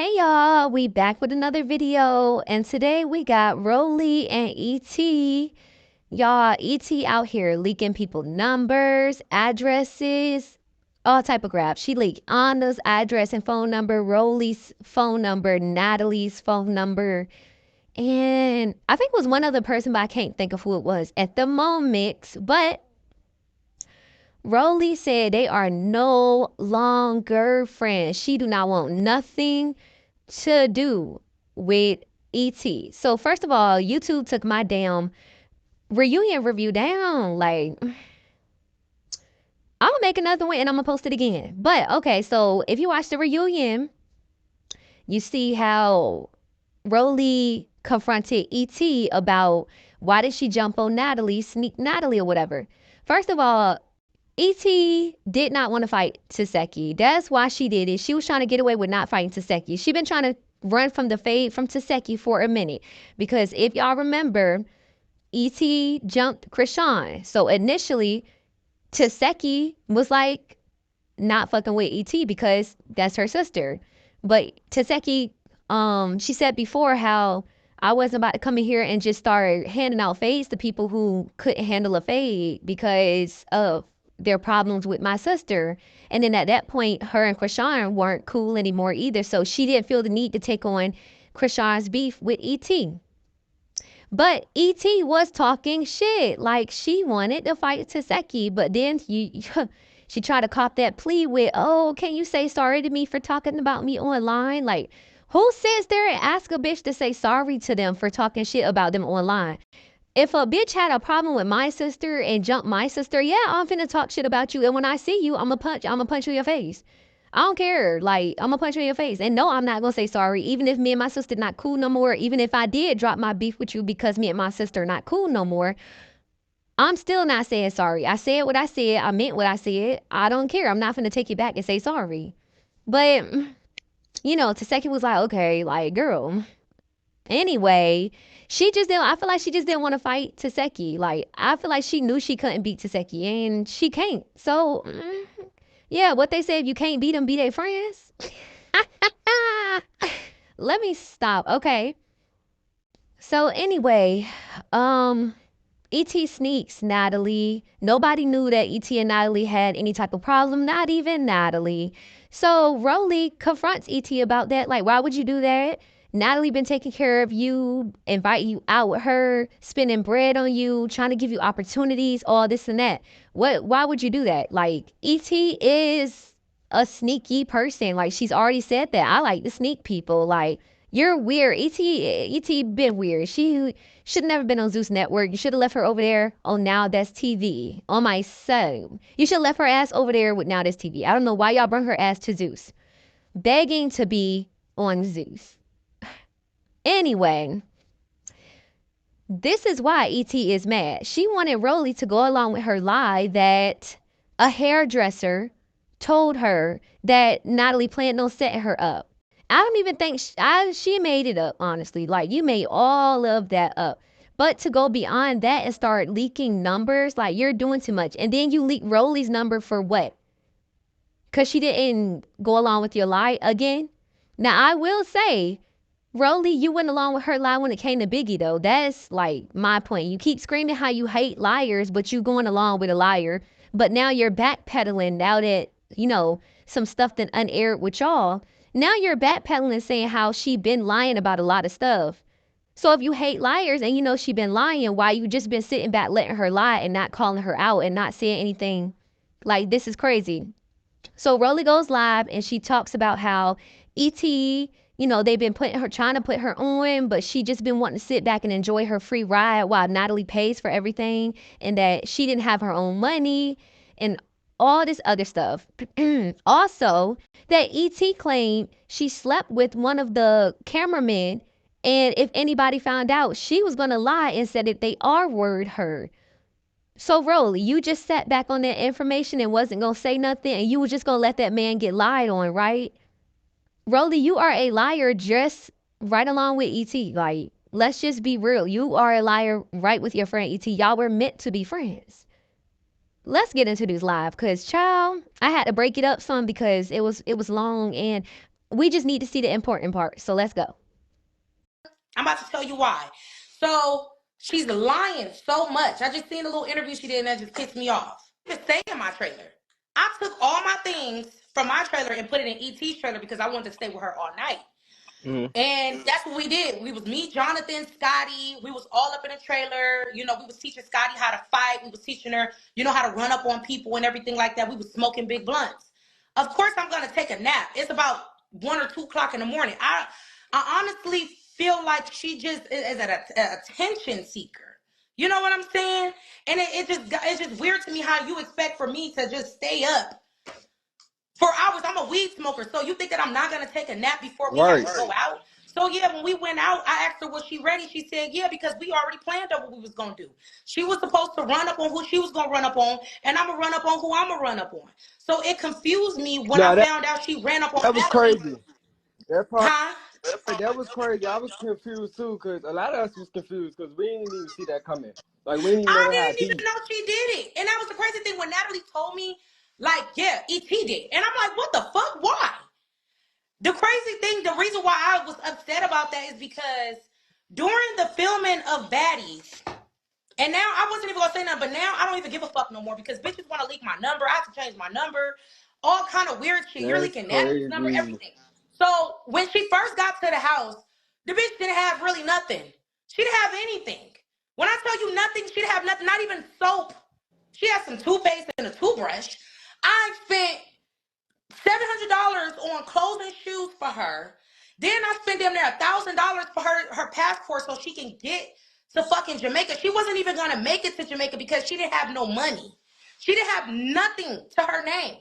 Hey y'all, we back with another video, and today we got Rollie and ET. Y'all, ET out here leaking people numbers, addresses, all type of crap. She leaked Anna's address and phone number, Rollie's phone number, Natalie's phone number, and I think it was one other person, but I can't think of who it was at the moment. But Rollie said they are no longer friends. She do not want nothing to do with ET. So first of all, YouTube took my damn reunion review down. Like, I'm gonna make another one and I'm gonna post it again. But okay, so if you watch the reunion, you see how Rollie confronted ET about why did she jump on Natalie, sneak Natalie or whatever. First of all, ET did not want to fight Taseki. That's why she did it. She was trying to get away with not fighting Taseki. She been trying to run from the fade from Taseki for a minute. Because if y'all remember, ET jumped Krishan. So initially, Taseki was like not fucking with ET because that's her sister. But Taseki, she said before how I wasn't about to come in here and just start handing out fades to people who couldn't handle a fade because of their problems with my sister. And then at that point, her and Krishan weren't cool anymore either. So she didn't feel the need to take on Krishan's beef with ET. But ET was talking shit. Like she wanted to fight Taseki, but then she tried to cop that plea with, oh, can you say sorry to me for talking about me online? Like, who sits there and asks a bitch to say sorry to them for talking shit about them online? If a bitch had a problem with my sister and jumped my sister, yeah, I'm finna talk shit about you. And when I see you, I'ma punch you in your face. I don't care. Like, I'ma punch you in your face. And no, I'm not gonna say sorry. Even if me and my sister not cool no more, even if I did drop my beef with you because me and my sister not cool no more, I'm still not saying sorry. I said what I said. I meant what I said. I don't care. I'm not finna take you back and say sorry. But, Taseki was like, okay, like, girl. Anyway, I feel like she just didn't want to fight Taseki. Like, I feel like she knew she couldn't beat Taseki and she can't. So, yeah, what they say, if you can't beat them, be their friends. Let me stop. Okay. So anyway, ET sneaks Natalie. Nobody knew that ET and Natalie had any type of problem, not even Natalie. So Rollie confronts ET about that. Like, why would you do that? Natalie been taking care of you, invite you out with her, spending bread on you, trying to give you opportunities, all this and that. Why would you do that? Like, ET is a sneaky person. Like, she's already said that. I like to sneak people. Like, you're weird. ET been weird. She should have never been on Zeus Network. You should have left her over there on Now That's TV. On my soul. You should have left her ass over there with Now That's TV. I don't know why y'all bring her ass to Zeus. Begging to be on Zeus. Anyway, this is why ET is mad. She wanted Rollie to go along with her lie that a hairdresser told her that Natalie planned on setting her up. I don't even think she made it up, honestly. Like, you made all of that up. But to go beyond that and start leaking numbers, like, you're doing too much. And then you leak Rollie's number for what? Because she didn't go along with your lie again? Now, I will say, Rollie, you went along with her lie when it came to Biggie, though. That's, like, my point. You keep screaming how you hate liars, but you going along with a liar. But now you're backpedaling now that, some stuff that unaired with y'all. Now you're backpedaling saying how she been lying about a lot of stuff. So if you hate liars and you know she been lying, why you just been sitting back letting her lie and not calling her out and not saying anything? Like, this is crazy. So Rollie goes live and she talks about how ET, they've been trying to put her on, but she just been wanting to sit back and enjoy her free ride while Natalie pays for everything, and that she didn't have her own money and all this other stuff. Also, that ET claimed she slept with one of the cameramen, and if anybody found out, she was going to lie and said that they R-word her. So Rollie, you just sat back on that information and wasn't going to say nothing, and you was just going to let that man get lied on, right? Rollie, you are a liar just right along with ET. Like, let's just be real. You are a liar right with your friend ET. Y'all were meant to be friends. Let's get into this live, because child, I had to break it up some because it was long, and We just need to see the important part. So let's go. I'm about to tell you why. So she's lying so much. I just seen a little interview she did and that just pissed me off. Just stay in my trailer. I took all my things from my trailer and put it in ET's trailer because I wanted to stay with her all night. Mm-hmm. And that's what we did. We was me, Jonathan, Scotty. We was all up in a trailer. You know, we was teaching Scotty how to fight. We was teaching her, you know, how to run up on people and everything like that. We was smoking big blunts. Of course, I'm gonna take a nap. It's about 1 or 2 o'clock in the morning. I honestly feel like she just is an attention seeker. You know what I'm saying? And it's just weird to me how you expect for me to just stay up for hours. I'm a weed smoker, so you think that I'm not gonna take a nap before we have to go out? So yeah, when we went out, I asked her was she ready. She said yeah, because we already planned out what we was gonna do. She was supposed to run up on who she was gonna run up on, and I'm gonna run up on who I'm gonna run up on. So it confused me when I found out she ran up on that was Natalie. crazy. That part, Huh? that was crazy. I was confused too, because a lot of us was confused because we didn't even see that coming. Like, we didn't even know I they had didn't even beef. know she did it. And that was the crazy thing when Natalie told me, like, yeah, E.T. did. And I'm like, what the fuck? Why? The crazy thing, the reason why I was upset about that is because during the filming of Baddies, and now I wasn't even gonna say nothing, but now I don't even give a fuck no more because bitches want to leak my number. I have to change my number, all kind of weird shit. You're That's leaking Natalie's number, crazy. everything. So when she first got to the house, the bitch didn't have really nothing. She didn't have anything. When I tell you nothing, she didn't have nothing, not even soap. She had some toothpaste and a toothbrush. I spent $700 on clothes and shoes for her. Then I spent damn near $1,000 for her passport so she can get to fucking Jamaica. She wasn't even gonna make it to Jamaica because she didn't have no money. She didn't have nothing to her name.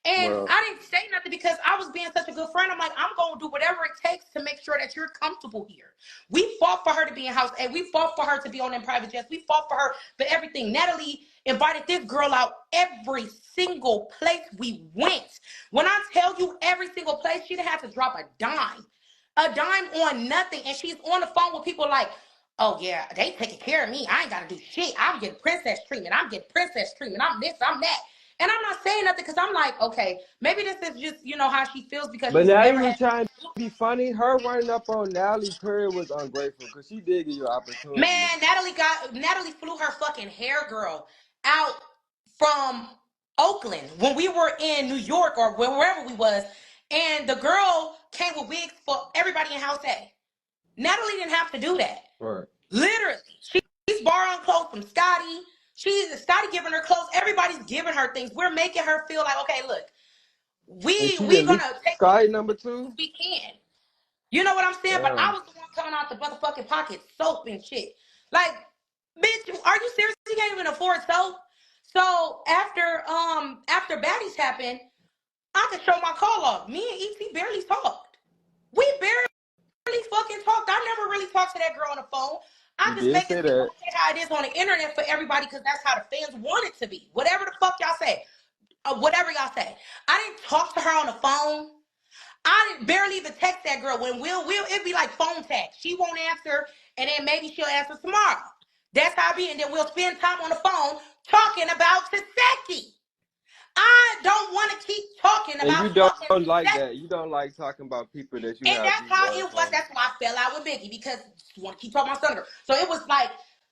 And Well, I didn't say nothing because I was being such a good friend. I'm like, I'm going to do whatever it takes to make sure that you're comfortable here. We fought for her to be in house A. We fought for her to be on them private jets. We fought for her for everything. Natalie invited this girl out every single place we went. When I tell you every single place, she didn't have to drop a dime on nothing. And she's on the phone with people like, oh yeah, they taking care of me. I ain't got to do shit. I'm getting princess treatment. I'm getting princess treatment. I'm this, I'm that. And I'm not saying nothing because I'm like, okay, maybe this is just, you know, how she feels because but she's Natalie never was had. trying to be funny. Her running up on Natalie period was ungrateful because she did give you an opportunity. Man, Natalie flew her fucking hair girl out from Oakland when we were in New York or wherever we was, and the girl came with wigs for everybody in House A. Natalie didn't have to do that. Right. Literally, she's borrowing clothes from Scotty. Scotty giving her clothes. Everybody's giving her things. We're making her feel like, okay, look, And we she we didn't leak gonna take this Sky as number serious 2? as we can. You know what I'm saying? But I Damn. was the one coming out the motherfucking pocket soap and shit. Like, bitch, are you serious? You can't even afford soap. So after Baddies happened, I could show my call log. Me and E.T. barely talked. We barely fucking talked. I never really talked to that girl on the phone. I You just did make say it seem that. okay how it is on the internet for everybody because that's how the fans want it to be. Whatever the fuck y'all say. Whatever y'all say. I didn't talk to her on the phone. I didn't barely even text that girl. When we'll it'd be like phone tag. She won't answer, and then maybe she'll answer tomorrow. That's how it be. And then we'll spend time on the phone talking about Taseki. I don't want to keep talking And about you don't fucking like Taseki. that. You don't like talking about people that you And have that's beef how all it the was. time. That's why I fell out with Biggie because you want to keep talking about Thunder. So it was like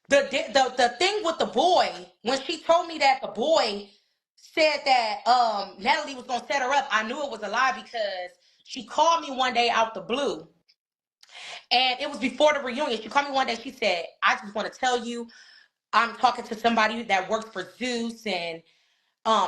the thing with the boy when she told me that the boy said that Natalie was gonna set her up. I knew it was a lie because she called me one day out the blue, and it was before the reunion. She called me one day. She said, "I just want to tell you, I'm talking to somebody that works for Zeus, and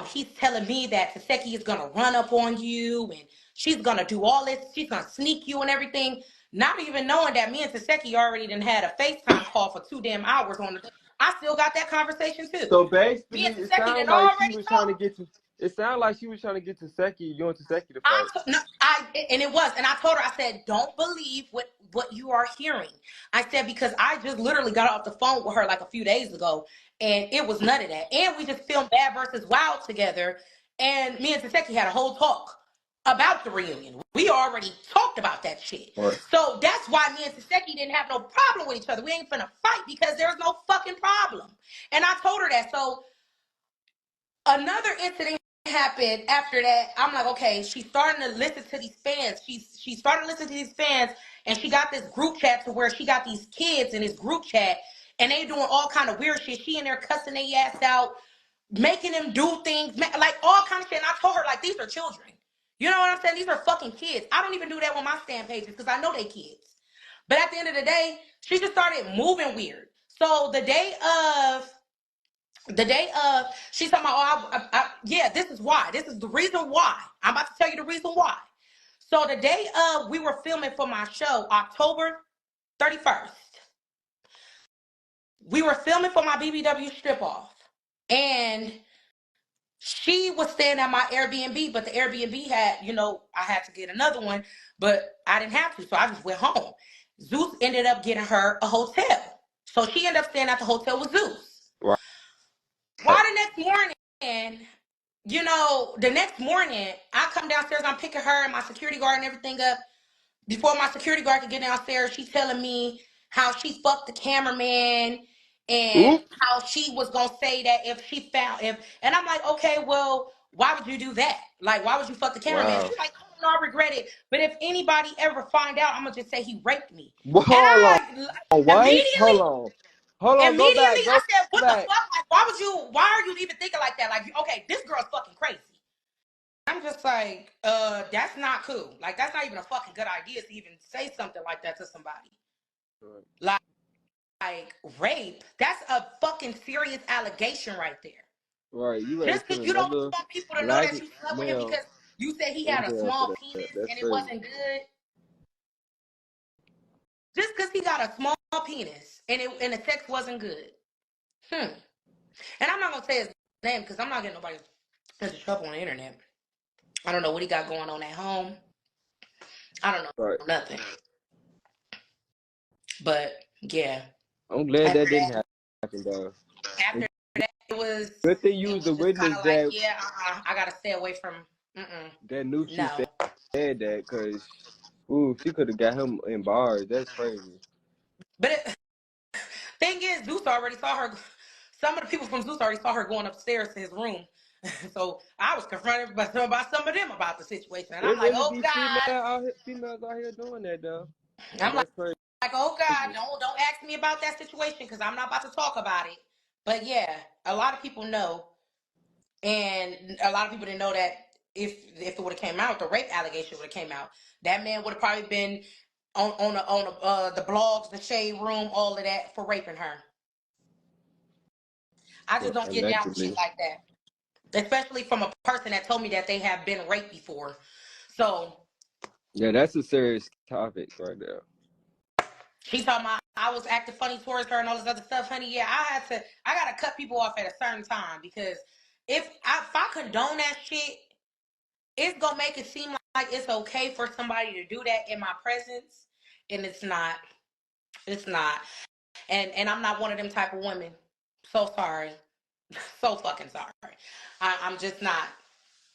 he's telling me that Taseki is gonna run up on you and she's gonna do all this, she's gonna sneak you and everything. Not even knowing that me and Taseki already done had a FaceTime call for 2 damn hours on the I still got that conversation too. So Me basically, and it Taseki sounded done like she already was trying to talked. get to. It sounded like she was trying to get to Seki, you and Taseki to fight. And it was, and I told her, I said, don't believe what you are hearing. I said because I just literally got off the phone with her like a few days ago, and it was none of that. And we just filmed Bad versus Wild together, and me and Taseki had a whole talk about the reunion. We already talked about that shit. Right. So that's why me and Taseki didn't have no problem with each other. We ain't finna fight because there's no fucking problem. And I told her that. So another incident happened after that, I'm like, okay, she's starting to listen to these fans. She's starting to listen to these fans, and she got this group chat to where she got these kids in this group chat, and they doing all kind of weird shit. She in there cussing their ass out, making them do things, like all kind of shit. And I told her, like, these are children. You know what I'm saying? These are fucking kids. I don't even do that on my stand pages because I know they kids. But at the end of the day, she just started moving weird. So the day of, she's talking about, yeah, this is why. This is the reason why. I'm about to tell you the reason why. So the day of, we were filming for my show, October 31st. We were filming for my BBW strip off. And she was staying at my Airbnb, but the Airbnb had, I had to get another one, but I didn't have to, so I just went home. Zeus ended up getting her a hotel. So she ended up staying at the hotel with Zeus. Right. Why the next morning, the next morning, I come downstairs, I'm picking her and my security guard and everything up. Before my security guard could get downstairs, she's telling me how she fucked the cameraman and Oop. how she was gonna say that and I'm like, okay, well, why would you do that? Like, why would you fuck the cameraman? Wow. She's like, oh no, I regret it. But if anybody ever find out, I'm gonna just say he raped me. And Hold on. What? immediately, Hold on. Hold on. Go back. immediately I Go said, what the back. fuck? Like, why are you even thinking like that? Like, okay, this girl's fucking crazy. I'm just like, that's not cool. Like, that's not even a fucking good idea to even say something like that to somebody. Like, rape, that's a fucking serious allegation right there. Right. You ready to Just put because you don't another want people to know black that you slept with him male because you said he in had a jail for small that? penis That's and it crazy. wasn't good. Just because he got a small penis and the sex wasn't good. And I'm not gonna say his name because I'm not getting nobody into trouble on the internet. I don't know what he got going on at home. I don't know Right. nothing. But yeah. I'm glad After that didn't that, happen, though. after And that, it was good thing you it was was the just kind witness of like, that yeah, I gotta stay away from. that knew she No. said that, because ooh, she could have got him in bars. That's crazy. But thing is, Zeus already saw her. Some of the people from Zeus already saw her going upstairs to his room. So I was confronted by some of them about the situation, and I'm It like, really oh be God. females out here doing that though, and I'm that's crazy. like, oh God, don't ask me about that situation because I'm not about to talk about it. But yeah, a lot of people know. And a lot of people didn't know that if it would have came out, the rape allegation would have came out. That man would have probably been on the blogs, the shade room, all of that for raping her. I just Well, don't get down with shit allegedly. like that, especially from a person that told me that they have been raped before. So Yeah, that's a serious topic right there. she told me I was acting funny towards her and all this other stuff, honey. Yeah, I gotta cut people off at a certain time because if I condone that shit, it's gonna make it seem like it's okay for somebody to do that in my presence, and it's not. It's not. And I'm not one of them type of women. So sorry. So fucking sorry. I'm just not.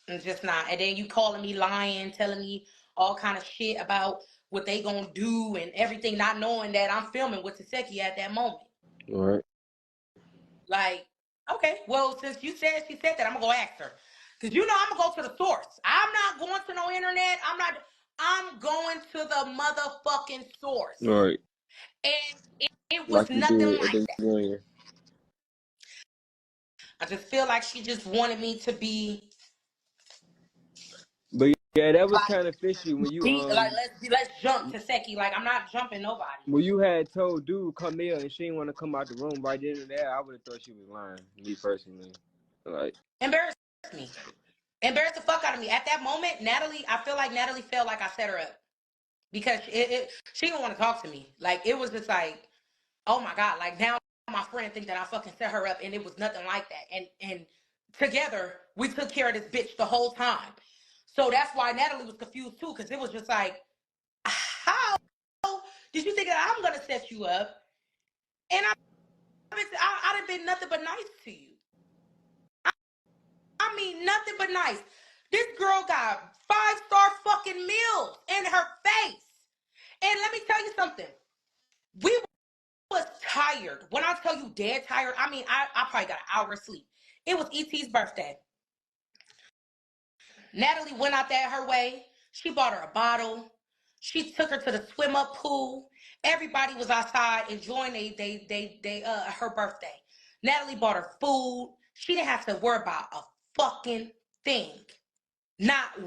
I'm just not. And then you calling me lying, telling me all kind of shit about what they gonna do and everything, not knowing that I'm filming with Taseki at that moment. All right. Like, okay, well, since she said that, I'm gonna go ask her. Cause I'm gonna go to the source. I'm not going to no internet. I'm going to the motherfucking source. All right. And it was Like you nothing did at like the that. beginning. I just feel like she just wanted me to be But yeah, that was like, kind of fishy when you let's jump to Seki. Like, I'm not jumping nobody. had told dude come here and she didn't want to come out the room right then and there. I would have thought she was lying. Me personally, like Embarrassed me. Embarrassed the fuck out of me. At that moment, Natalie, I feel like Natalie felt like I set her up. Because she didn't want to talk to me. Like, it was just like, oh my God, like now my friend think that I fucking set her up and it was nothing like that. And together we took care of this bitch the whole time. So that's why Natalie was confused too, because it was just like, how did you think that I'm gonna set you up? And I done been nothing but nice to you. I mean nothing but nice. This girl got 5-star fucking meals in her face. And let me tell you something. We was tired. When I tell you dead tired, I mean I probably got an hour of sleep. It was ET's birthday. Natalie went out there her way. She bought her a bottle. She took her to the swim up pool. Everybody was outside enjoying her birthday. Natalie bought her food. She didn't have to worry about a fucking thing. Not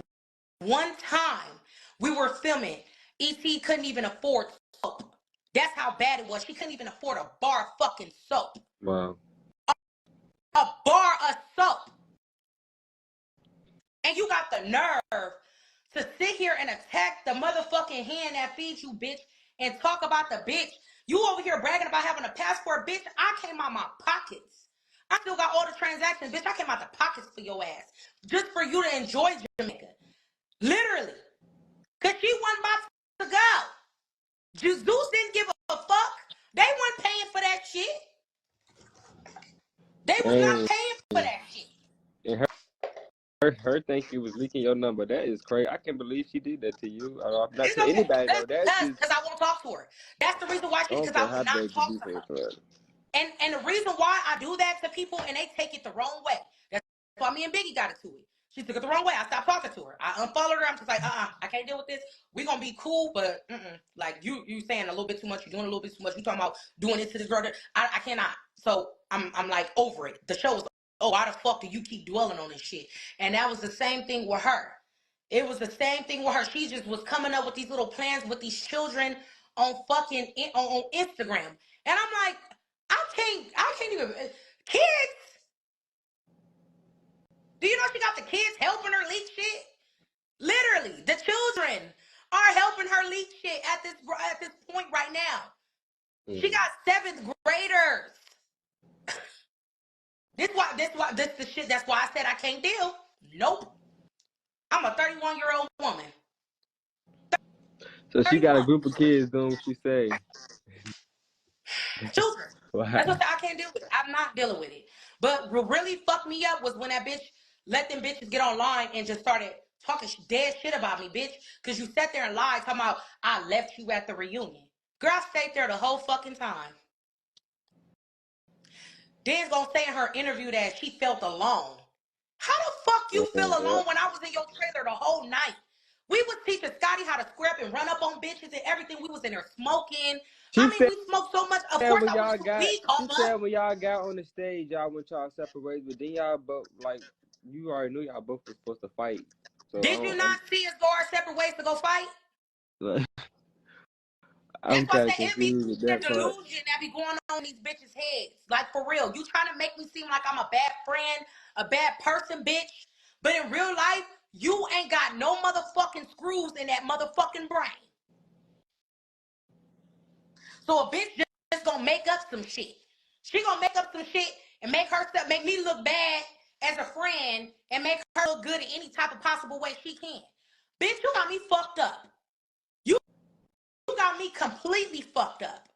one time we were filming. E.T. couldn't even afford soap. That's how bad it was. She couldn't even afford a bar of fucking soap. Wow. A bar of soap. And you got the nerve to sit here and attack the motherfucking hand that feeds you, bitch, and talk about the bitch. You over here bragging about having a passport, bitch. I came out my pockets. I still got all the transactions, bitch. I came out the pockets for your ass. Just for you to enjoy Jamaica. Literally. Because she wasn't about to go. Jesus didn't give a fuck. They weren't paying for that shit. They was not paying for that shit. And her think you was leaking your number. That is crazy. I can't believe she did that to you. I'm not It's to okay. anybody though. That's just Because I won't talk to her. That's the reason why because okay. I will How not bad you talk do to things her. for her? And the reason why I do that to people and they take it the wrong way. That's why me and Biggie got into it. She took it the wrong way. I stopped talking to her. I unfollowed her. I'm just like, I can't deal with this. We're gonna be cool, but like you saying a little bit too much, you're doing a little bit too much. You talking about doing it to this girl. I cannot. So I'm like over it. The show was, oh, why the fuck do you keep dwelling on this shit? And that was the same thing with her. It was the same thing with her. She just was coming up with these little plans with these children on fucking on Instagram. And I'm like, I can't even kids. Do you know she got the kids helping her leak shit? Literally, the children are helping her leak shit at this point right now. She got 7th graders. This the shit. That's why I said I can't deal. Nope. I'm a 31-year-old woman. So she got a 31. group of kids doing what you say. Children. Wow. That's what I can't deal with it. I'm not dealing with it. But what really fucked me up was when that bitch let them bitches get online and just started talking dead shit about me, bitch. Because you sat there and lied talking about I left you at the reunion. Girl, I stayed there the whole fucking time. Dan's gonna say in her interview that she felt alone. How the fuck you feel Yeah. alone when I was in your trailer the whole night? We was teaching Scotty how to square up and run up on bitches and everything. We was in there smoking. She We smoked so much. Of course when I wish y'all the got, weed off she us. said when y'all got on the stage, y'all went y'all separate ways, but then y'all both like you already knew y'all both was supposed to fight. So Did you not see us go our separate ways to go fight? That's I'm why kind I of say it be confused with the that part. delusion that be going on in these bitches' heads. Like for real. You trying to make me seem like I'm a bad friend, a bad person, bitch. But in real life, you ain't got no motherfucking screws in that motherfucking brain. So a bitch just gonna make up some shit. She gonna make up some shit and make me look bad as a friend and make her look good in any type of possible way she can. Bitch, you got me fucked up. You got me completely fucked up.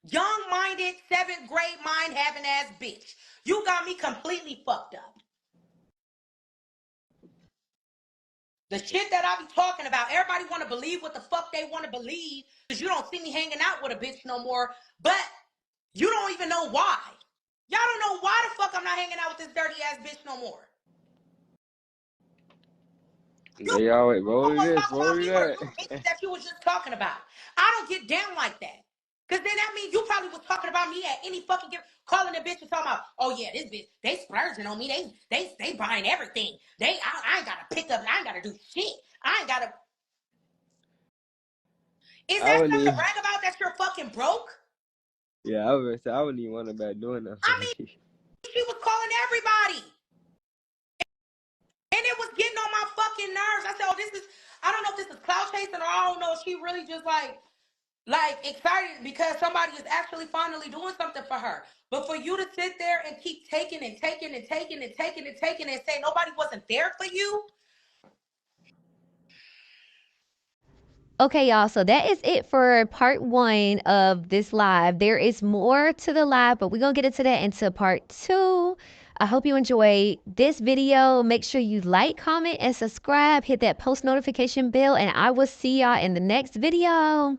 Young-minded, 7th grade mind having ass bitch. You got me completely fucked up. The shit that I be talking about, everybody want to believe what the fuck they want to believe because you don't see me hanging out with a bitch no more. But you don't even know why. Y'all don't know why the fuck I'm not hanging out with this dirty ass bitch no more. You They always don't rolling want to this, talk about me rolling or the that. little bitches that you was just talking about. I don't get down like that. Cause then that means you probably was talking about me at any fucking calling the bitch and talking about, oh yeah, this bitch, they splurging on me. They buying everything. I ain't gotta pick up, I ain't gotta do shit. I ain't gotta. Is I that wouldn't something to even. brag about that you're fucking broke? Yeah, I would say I wouldn't even want about doing that for I me. mean, she was calling everybody. And it was getting on my fucking nerves. I said, oh, I don't know if this is clout chasing or I don't know if she really just like excited because somebody is actually finally doing something for her. But for you to sit there and keep taking and taking and taking and taking and taking and say nobody wasn't there for you. Okay, y'all. So that is it for part 1 of this live. There is more to the live, but we're going to get into that into part 2. I hope you enjoyed this video. Make sure you like, comment, and subscribe. Hit that post notification bell, and I will see y'all in the next video.